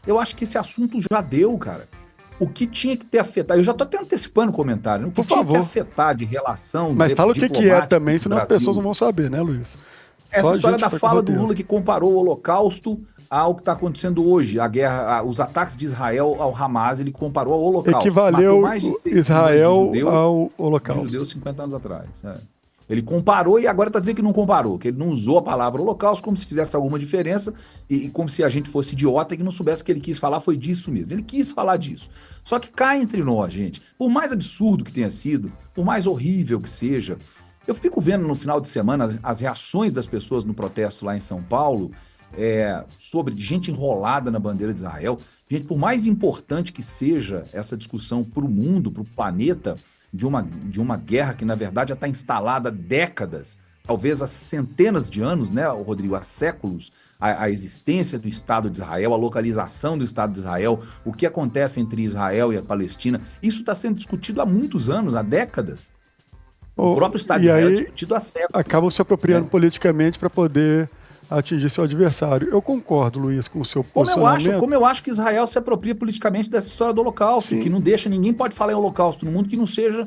eu acho que esse assunto já deu, cara. O que tinha que ter afetado, eu já estou até antecipando o comentário, né? O que Por tinha que favor. afetar de relação Mas fala o que é diplomática também, entre o senão as pessoas não Brasil. vão saber, né, Luiz? Só Essa a história gente da vai com o fala do roteiro. Lula que comparou o Holocausto ao que está acontecendo hoje, a guerra, os ataques de Israel ao Hamas, ele comparou ao Holocausto, que matou Equivaleu mais de 6 milhões Israel ao de Holocausto. judeus 50 anos atrás. Ele comparou e agora está dizendo que não comparou, que ele não usou a palavra Holocausto como se fizesse alguma diferença e como se a gente fosse idiota e que não soubesse que ele quis falar foi disso mesmo. Ele quis falar disso. Só que cá entre nós, gente, por mais absurdo que tenha sido, por mais horrível que seja, eu fico vendo no final de semana as reações das pessoas no protesto lá em São Paulo, sobre gente enrolada na bandeira de Israel. Gente, por mais importante que seja essa discussão para o mundo, para o planeta, de uma guerra que, na verdade, já está instalada há décadas, talvez há centenas de anos, né, Rodrigo, há séculos, a existência do Estado de Israel, a localização do Estado de Israel, o que acontece entre Israel e a Palestina, isso está sendo discutido há muitos anos, há décadas. O próprio Estado de E Israel é aí discutido há séculos. acabam se apropriando Né? politicamente para poder atingir seu adversário. Eu concordo, Luiz, com o seu posicionamento. Como eu acho que Israel se apropria politicamente dessa história do Holocausto, Sim. que não deixa, ninguém pode falar em Holocausto no mundo que não seja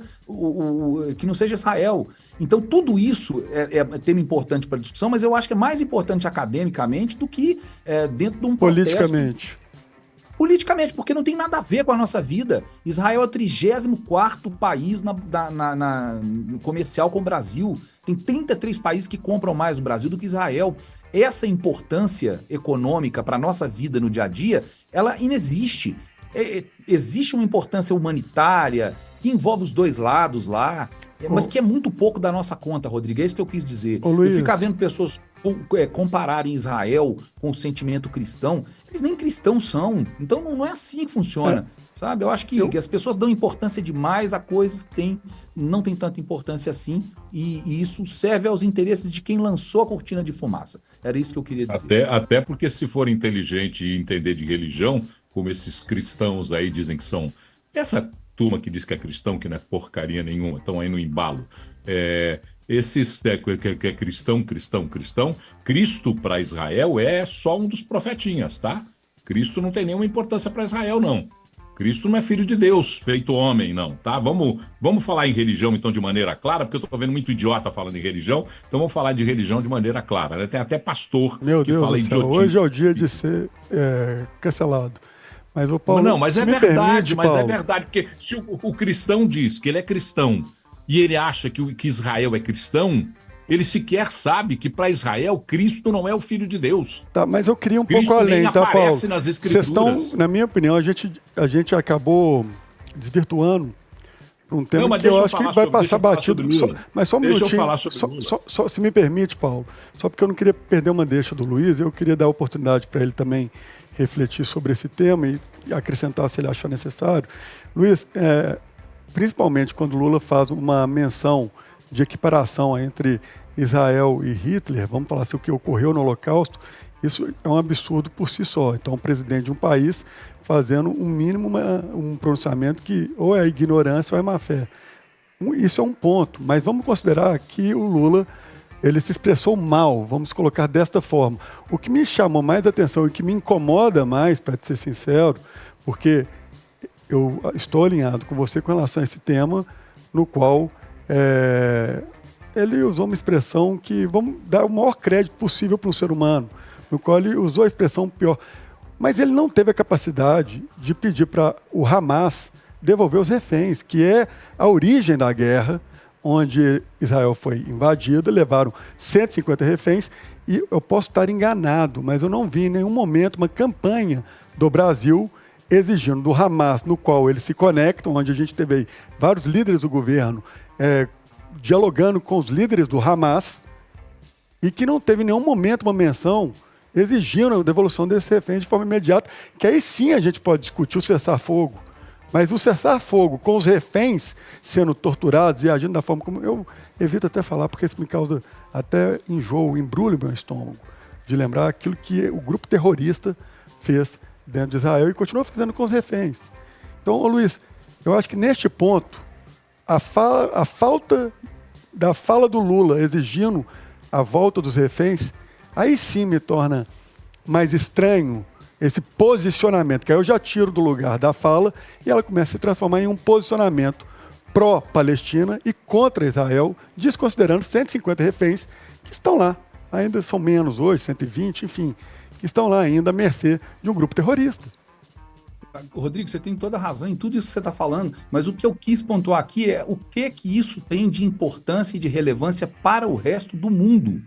que não seja Israel. Então tudo isso é tema importante para a discussão, mas eu acho que é mais importante academicamente do que dentro de um protesto Politicamente. politicamente, porque não tem nada a ver com a nossa vida. Israel é o 34º país no comercial com o Brasil. Tem 33 países que compram mais no Brasil do que Israel. Essa importância econômica para a nossa vida no dia a dia, ela inexiste. Existe uma importância humanitária que envolve os dois lados lá, mas que é muito pouco da nossa conta, Rodrigo. É isso que eu quis dizer. Ô, Eu ficar Luiz, vendo pessoas compararem Israel com o sentimento cristão, eles nem cristãos são. Então não é assim que funciona. Sabe? Eu acho que as pessoas dão importância demais a coisas que não tem tanta importância assim, e isso serve aos interesses de quem lançou a cortina de fumaça. Era isso que eu queria dizer. Até porque se for inteligente e entender de religião, como esses cristãos aí dizem que são, essa turma que diz que é cristão, que não é porcaria nenhuma, estão aí no embalo. Esses que é cristão, Cristo para Israel é só um dos profetinhas, tá? Cristo não tem nenhuma importância para Israel, não. Cristo não é filho de Deus, feito homem, não, tá? Vamos falar em religião, então, de maneira clara, porque eu tô vendo muito idiota falando em religião, então vamos falar de religião de maneira clara, né? Tem até pastor meu que Deus fala do céu, idiotice. hoje é o dia de ser cancelado. Mas, ô Paulo, Não, mas se é me verdade, permite, mas é Paulo, verdade, porque se o cristão diz que ele é cristão e ele acha que Israel é cristão, ele sequer sabe que para Israel Cristo não é o filho de Deus. tá, mas eu queria um Cristo pouco nem além, tá, Paulo? aparece nas Vocês estão, escrituras. na minha opinião, a gente acabou desvirtuando para um tema Não, mas que eu deixa eu acho que falar vai sobre- deixa passar eu falar batido. sobre Lula. Mas só um Deixa eu minutinho. falar sobre Lula. Só, se me permite, Paulo, só porque eu não queria perder uma deixa do Luiz, eu queria dar a oportunidade para ele também refletir sobre esse tema e acrescentar se ele achar necessário. Luiz, principalmente quando Lula faz uma menção de equiparação entre Israel e Hitler, vamos falar assim, o que ocorreu no Holocausto, isso é um absurdo por si só. Então, o presidente de um país fazendo um mínimo, um pronunciamento que ou é ignorância ou é má fé. Isso é um ponto, mas vamos considerar que o Lula ele se expressou mal, vamos colocar desta forma. O que me chamou mais atenção e que me incomoda mais, para ser sincero, porque eu estou alinhado com você com relação a esse tema, no qual ele usou uma expressão que vamos dar o maior crédito possível para um ser humano, no qual ele usou a expressão pior. Mas ele não teve a capacidade de pedir para o Hamas devolver os reféns, que é a origem da guerra, onde Israel foi invadida, levaram 150 reféns, e eu posso estar enganado, mas eu não vi em nenhum momento uma campanha do Brasil exigindo do Hamas, no qual eles se conectam, onde a gente teve aí vários líderes do governo dialogando com os líderes do Hamas, e que não teve em nenhum momento uma menção exigindo a devolução desses reféns de forma imediata, que aí sim a gente pode discutir o cessar-fogo. Mas o cessar-fogo com os reféns sendo torturados e agindo da forma como... Eu evito até falar, porque isso me causa até enjoo, embrulho no meu estômago, de lembrar aquilo que o grupo terrorista fez dentro de Israel e continua fazendo com os reféns. Então, Luiz, eu acho que neste ponto, a falta da fala do Lula exigindo a volta dos reféns, aí sim me torna mais estranho esse posicionamento, que aí eu já tiro do lugar da fala e ela começa a se transformar em um posicionamento pró-Palestina e contra Israel, desconsiderando 150 reféns que estão lá. Ainda são menos hoje, 120, enfim, que estão lá ainda à mercê de um grupo terrorista. Rodrigo, você tem toda a razão em tudo isso que você está falando, mas o que eu quis pontuar aqui é o que isso tem de importância e de relevância para o resto do mundo.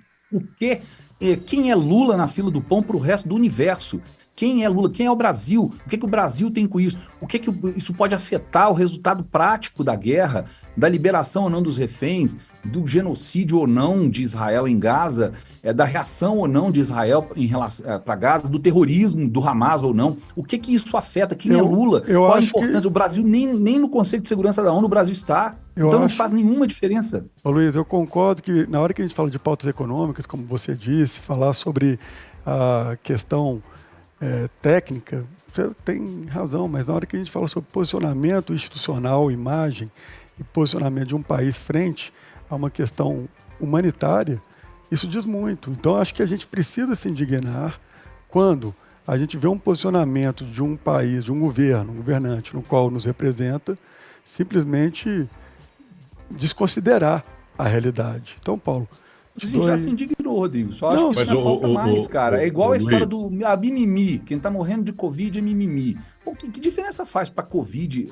Quem é Lula na fila do pão para o resto do universo? Quem é Lula? Quem é o Brasil? O que o Brasil tem com isso? O que isso pode afetar o resultado prático da guerra, da liberação ou não dos reféns, do genocídio ou não de Israel em Gaza, da reação ou não de Israel em relação para Gaza, do terrorismo do Hamas ou não? O que isso afeta? Quem é Lula? Qual a importância? O Brasil nem no Conselho de Segurança da ONU o Brasil está. Então não faz nenhuma diferença. Ô Luiz, eu concordo que na hora que a gente fala de pautas econômicas, como você disse, falar sobre a questão técnica, você tem razão, mas na hora que a gente fala sobre posicionamento institucional, imagem e posicionamento de um país frente a uma questão humanitária, isso diz muito. Então, acho que a gente precisa se indignar quando a gente vê um posicionamento de um país, de um governo, um governante no qual nos representa, simplesmente desconsiderar a realidade. Então, Paulo... A gente já se indignou, Rodrigo. Só acho que isso não falta mais, cara. É igual a história do mimimi. Quem tá morrendo de Covid é mimimi. Pô, que diferença faz pra Covid?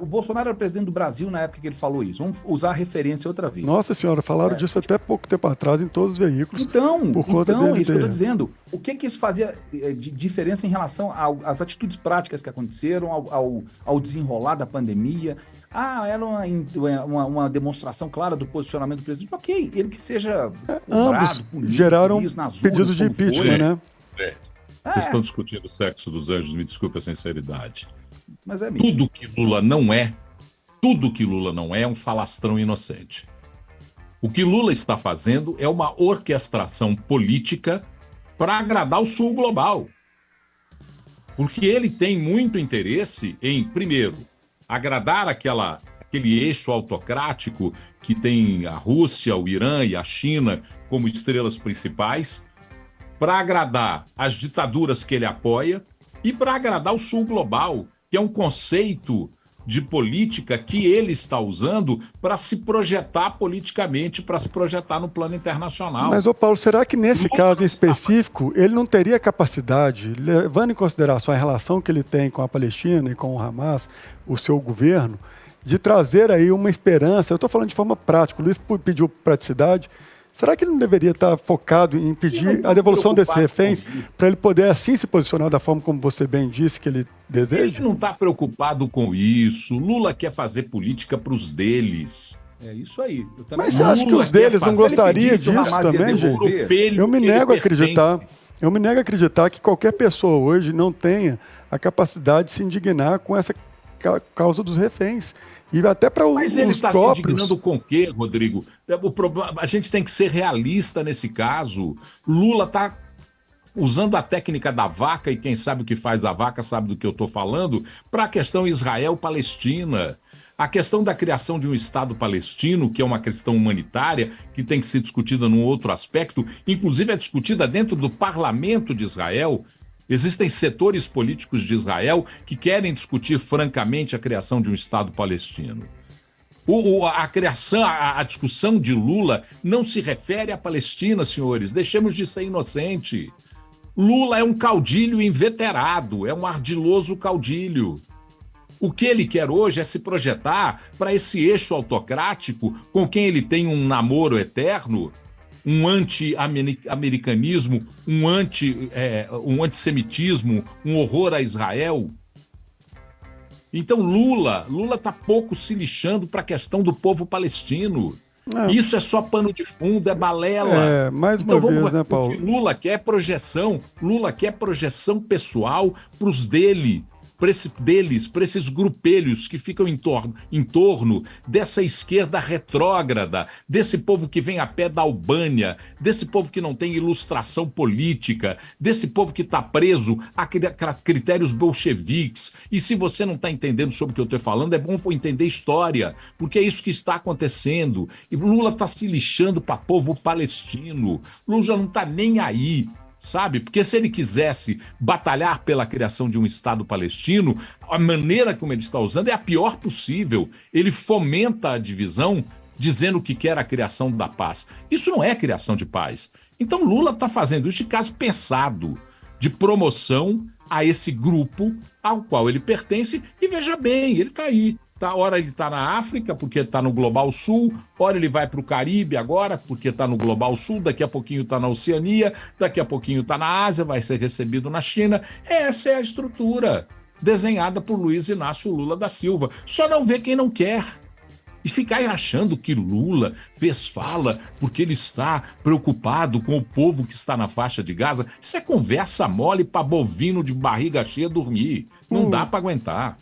O Bolsonaro era presidente do Brasil na época que ele falou isso. Vamos usar a referência outra vez. Nossa senhora, falaram disso até pouco tempo atrás em todos os veículos. Então é isso que eu tô dizendo. O que isso fazia de diferença em relação às atitudes práticas que aconteceram, ao desenrolar da pandemia? Era uma demonstração clara do posicionamento do presidente. Ok, ele que seja ambos geraram pedidos de impeachment, né? Vocês estão discutindo o sexo dos anjos, me desculpe a sinceridade. Mas é mesmo. Tudo que Lula não é um falastrão inocente. O que Lula está fazendo é uma orquestração política para agradar o sul global. Porque ele tem muito interesse em, primeiro, agradar aquele eixo autocrático que tem a Rússia, o Irã e a China como estrelas principais, para agradar as ditaduras que ele apoia e para agradar o sul global, que é um conceito de política que ele está usando para se projetar politicamente, para se projetar no plano internacional. Mas, Paulo, será que nesse caso em específico ele não teria capacidade, levando em consideração a relação que ele tem com a Palestina e com o Hamas, o seu governo, de trazer aí uma esperança? Eu estou falando de forma prática, o Luiz pediu praticidade. Será que ele não deveria estar focado em impedir a devolução desses reféns para ele poder assim se posicionar da forma como você bem disse que ele deseja? Ele não está preocupado com isso. Lula quer fazer política para os deles. É isso aí. Mas você acha que os deles não gostariam disso também, gente? Eu me nego a acreditar. Eu me nego a acreditar que qualquer pessoa hoje não tenha a capacidade de se indignar com essa causa dos reféns. E até para os próprios... Mas ele está se indignando com o quê, Rodrigo? A gente tem que ser realista nesse caso. Lula está usando a técnica da vaca, e quem sabe o que faz a vaca sabe do que eu estou falando, para a questão Israel-Palestina. A questão da criação de um Estado palestino, que é uma questão humanitária, que tem que ser discutida num outro aspecto, inclusive é discutida dentro do parlamento de Israel. Existem setores políticos de Israel que querem discutir francamente a criação de um Estado palestino. A discussão de Lula não se refere à Palestina, senhores. Deixemos de ser inocente. Lula é um caudilho inveterado, é um ardiloso caudilho. O que ele quer hoje é se projetar para esse eixo autocrático com quem ele tem um namoro eterno, um anti-americanismo, um antissemitismo, um horror a Israel. Então Lula está pouco se lixando para a questão do povo palestino. Isso é só pano de fundo, é balela. Mais uma vez, né, Paulo? Lula quer projeção pessoal para os para esses grupelhos que ficam em torno dessa esquerda retrógrada, desse povo que vem a pé da Albânia, desse povo que não tem ilustração política, desse povo que está preso a critérios bolcheviques. E se você não está entendendo sobre o que eu estou falando, é bom entender história, porque é isso que está acontecendo. E Lula está se lixando para o povo palestino. Lula não está nem aí. sabe? Porque se ele quisesse batalhar pela criação de um Estado palestino, a maneira como ele está usando é a pior possível. Ele fomenta a divisão dizendo que quer a criação da paz. Isso não é criação de paz. Então Lula está fazendo isso de caso pensado, de promoção a esse grupo ao qual ele pertence. E veja bem, ele está aí. Ora ele está na África, porque está no Global Sul, ora ele vai para o Caribe agora, porque está no Global Sul, daqui a pouquinho está na Oceania, daqui a pouquinho está na Ásia, vai ser recebido na China. Essa é a estrutura desenhada por Luiz Inácio Lula da Silva. Só não vê quem não quer. E ficar achando que Lula fez fala porque ele está preocupado com o povo que está na faixa de Gaza, isso é conversa mole para bovino de barriga cheia dormir. Não dá para aguentar.